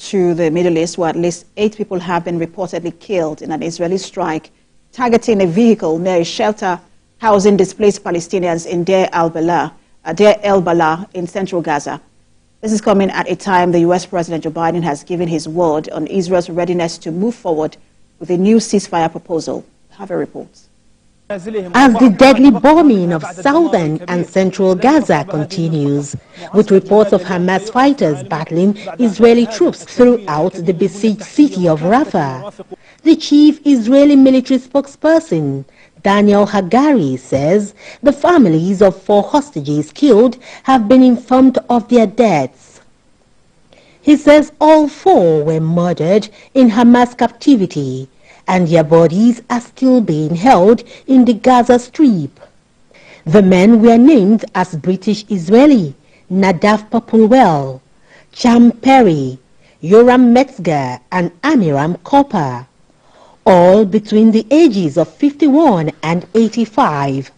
to the Middle East, where at least 8 people have been reportedly killed in an Israeli strike targeting a vehicle near a shelter housing displaced Palestinians in Deir el-Balah in central Gaza. This is coming at a time the U.S. President Joe Biden has given his word on Israel's readiness to move forward with a new ceasefire proposal. Have a report. As the deadly bombing of southern and central Gaza continues, with reports of Hamas fighters battling Israeli troops throughout the besieged city of Rafah, the chief Israeli military spokesperson, Daniel Hagari, says the families of 4 hostages killed have been informed of their deaths. He says all 4 were murdered in Hamas captivity, and their bodies are still being held in the Gaza Strip. The men were named as British Israeli Nadav Populwell, Cham Perry, Yoram Metzger, and Amiram Copper, all between the ages of 51 and 85.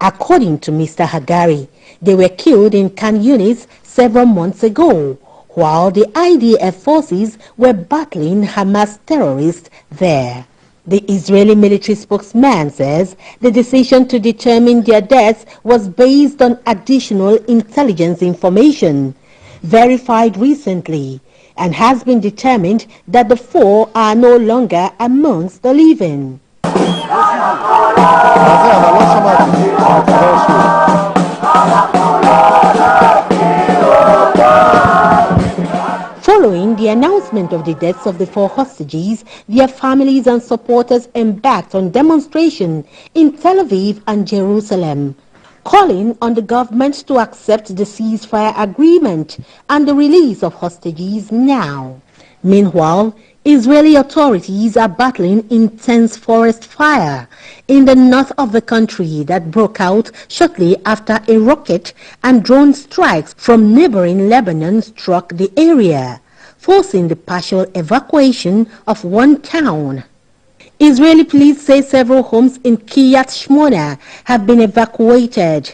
According to Mr. Hagari, they were killed in Khan Yunis several months ago, while the IDF forces were battling Hamas terrorists there. The Israeli military spokesman says the decision to determine their deaths was based on additional intelligence information verified recently, and has been determined that the 4 are no longer amongst the living. Following the announcement of the deaths of the 4 hostages, their families and supporters embarked on demonstration in Tel Aviv and Jerusalem, calling on the government to accept the ceasefire agreement and the release of hostages now. Meanwhile, Israeli authorities are battling intense forest fire in the north of the country that broke out shortly after a rocket and drone strikes from neighboring Lebanon struck the area, forcing the partial evacuation of 1 town. Israeli police say several homes in Kiryat Shmona have been evacuated.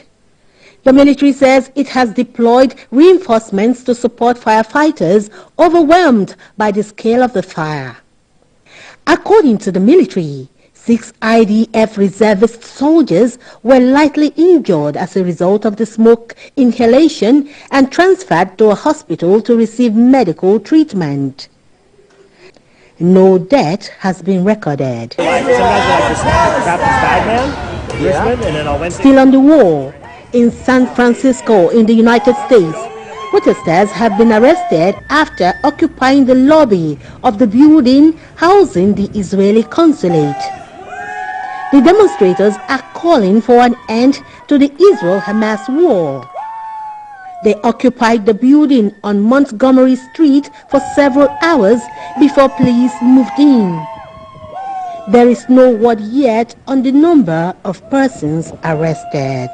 The military says it has deployed reinforcements to support firefighters overwhelmed by the scale of the fire. According to the military, 6 IDF reservist soldiers were lightly injured as a result of the smoke inhalation and transferred to a hospital to receive medical treatment. No death has been recorded. Still on the wall, in San Francisco in the United States, protesters have been arrested after occupying the lobby of the building housing the Israeli consulate. The demonstrators are calling for an end to the Israel-Hamas war. They occupied the building on Montgomery Street for several hours before police moved in. There is no word yet on the number of persons arrested.